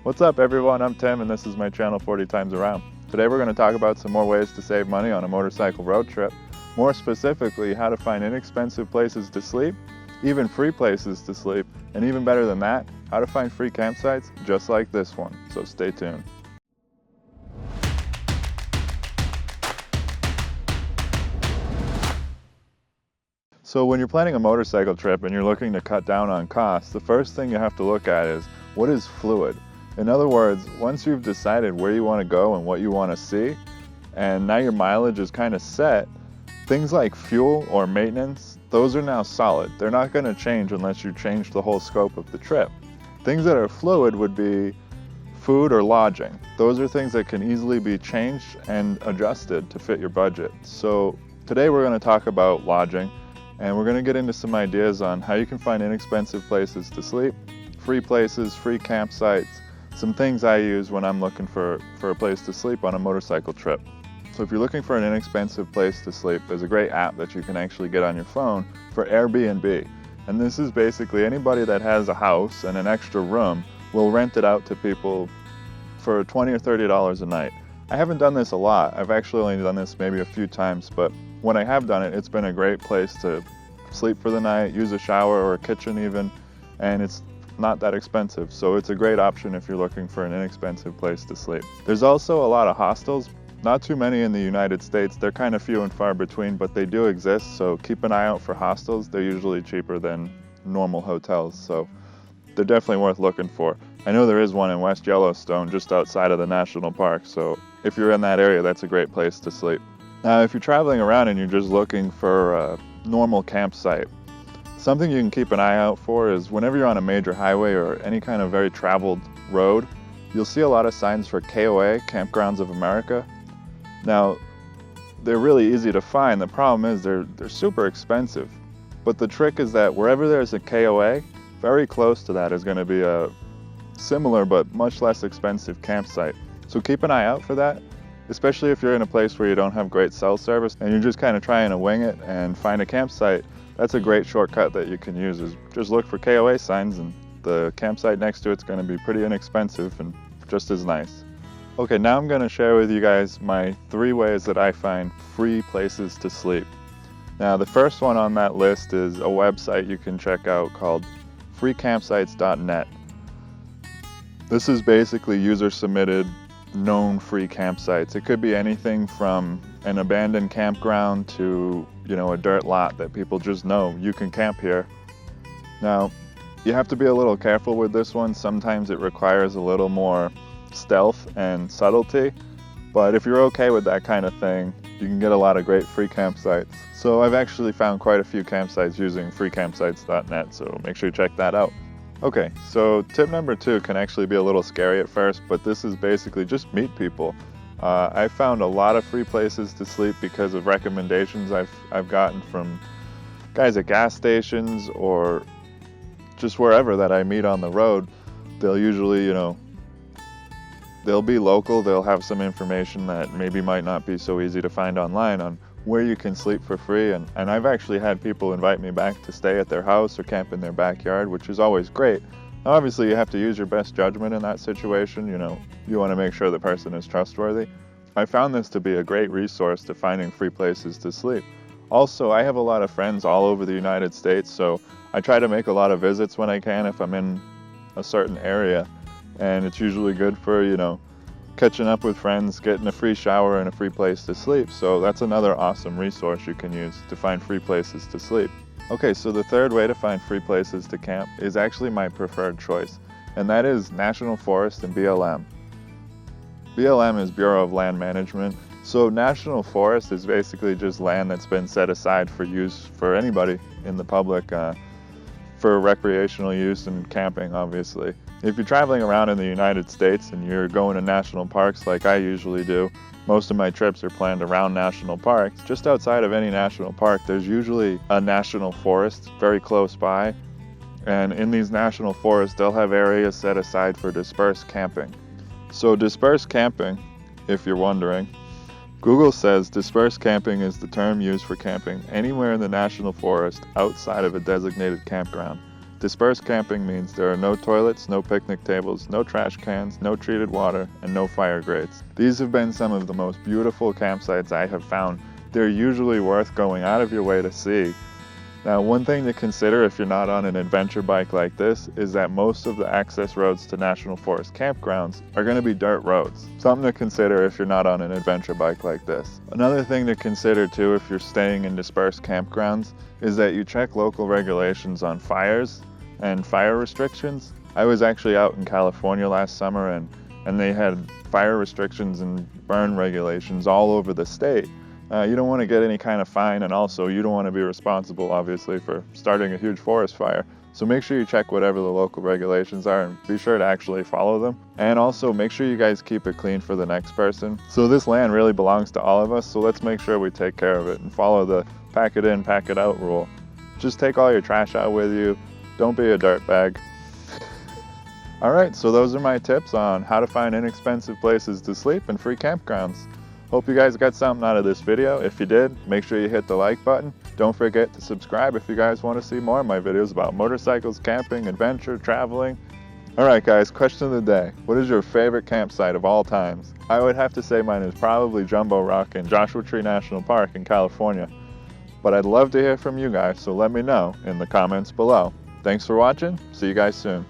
What's up everyone, I'm Tim and this is my channel 40 Times Around. Today we're going to talk about some more ways to save money on a motorcycle road trip. More specifically, how to find inexpensive places to sleep, even free places to sleep, and even better than that, how to find free campsites just like this one. So stay tuned. So when you're planning a motorcycle trip and you're looking to cut down on costs, the first thing you have to look at is what is fluid? In other words, once you've decided where you want to go and what you want to see, and now your mileage is kind of set, things like fuel or maintenance, those are now solid. They're not going to change unless you change the whole scope of the trip. Things that are fluid would be food or lodging. Those are things that can easily be changed and adjusted to fit your budget. So today we're going to talk about lodging, and we're going to get into some ideas on how you can find inexpensive places to sleep, free places, free campsites, some things I use when I'm looking for a place to sleep on a motorcycle trip. So if you're looking for an inexpensive place to sleep, there's a great app that you can actually get on your phone for Airbnb. And this is basically anybody that has a house and an extra room will rent it out to people for $20 or $30 a night. I haven't done this a lot. I've actually only done this maybe a few times, but when I have done it, it's been a great place to sleep for the night, use a shower or a kitchen even, and it's not that expensive, so it's a great option if you're looking for an inexpensive place to sleep. There's also a lot of hostels, not too many in the United States. They're kind of few and far between, but they do exist, so keep an eye out for hostels. They're usually cheaper than normal hotels, so they're definitely worth looking for. I know there is one in West Yellowstone just outside of the national park, so if you're in that area, that's a great place to sleep. Now, if you're traveling around and you're just looking for a normal campsite, something you can keep an eye out for is whenever you're on a major highway or any kind of very traveled road, you'll see a lot of signs for KOA, Kampgrounds of America. Now, they're really easy to find. The problem is they're super expensive. But the trick is that wherever there's a KOA, very close to that is going to be a similar but much less expensive campsite. So keep an eye out for that, especially if you're in a place where you don't have great cell service and you're just kind of trying to wing it and find a campsite. That's a great shortcut that you can use, is just look for KOA signs and the campsite next to it's going to be pretty inexpensive and just as nice. Okay, now I'm going to share with you guys my 3 ways that I find free places to sleep. Now the first one on that list is a website you can check out called freecampsites.net. This is basically user-submitted known free campsites. It could be anything from an abandoned campground to, a dirt lot that people just know you can camp here. Now, you have to be a little careful with this one. Sometimes it requires a little more stealth and subtlety, but if you're okay with that kind of thing, you can get a lot of great free campsites. So I've actually found quite a few campsites using freecampsites.net, so make sure you check that out. Okay, so tip number 2 can actually be a little scary at first, but this is basically just meet people. I found a lot of free places to sleep because of recommendations I've gotten from guys at gas stations or just wherever that I meet on the road. They'll usually, they'll be local, they'll have some information that maybe might not be so easy to find online on where you can sleep for free, and I've actually had people invite me back to stay at their house or camp in their backyard, which is always great. Now, obviously you have to use your best judgment in that situation. You want to make sure the person is trustworthy. I found this to be a great resource to finding free places to sleep. Also, I have a lot of friends all over the United States, so I try to make a lot of visits when I can if I'm in a certain area, and it's usually good for, catching up with friends, getting a free shower and a free place to sleep. So that's another awesome resource you can use to find free places to sleep. Okay, so the third way to find free places to camp is actually my preferred choice, and that is National Forest and BLM. BLM is Bureau of Land Management. So National Forest is basically just land that's been set aside for use for anybody in the public, for recreational use and camping, obviously. If you're traveling around in the United States and you're going to national parks like I usually do, most of my trips are planned around national parks. Just outside of any national park, there's usually a national forest very close by. And in these national forests, they'll have areas set aside for dispersed camping. So dispersed camping, if you're wondering, Google says dispersed camping is the term used for camping anywhere in the national forest outside of a designated campground. Dispersed camping means there are no toilets, no picnic tables, no trash cans, no treated water, and no fire grates. These have been some of the most beautiful campsites I have found. They're usually worth going out of your way to see. Now, one thing to consider if you're not on an adventure bike like this is that most of the access roads to National Forest campgrounds are going to be dirt roads. Something to consider if you're not on an adventure bike like this. Another thing to consider too if you're staying in dispersed campgrounds is that you check local regulations on fires and fire restrictions. I was actually out in California last summer and they had fire restrictions and burn regulations all over the state. You don't want to get any kind of fine, and also you don't want to be responsible, obviously, for starting a huge forest fire. So make sure you check whatever the local regulations are and be sure to actually follow them. And also make sure you guys keep it clean for the next person. So this land really belongs to all of us, so let's make sure we take care of it and follow the pack it in, pack it out rule. Just take all your trash out with you. Don't be a dirtbag. Alright, so those are my tips on how to find inexpensive places to sleep and free campgrounds. Hope you guys got something out of this video. If you did, make sure you hit the like button. Don't forget to subscribe if you guys want to see more of my videos about motorcycles, camping, adventure, traveling. Alright guys, question of the day. What is your favorite campsite of all times? I would have to say mine is probably Jumbo Rock in Joshua Tree National Park in California. But I'd love to hear from you guys, so let me know in the comments below. Thanks for watching. See you guys soon.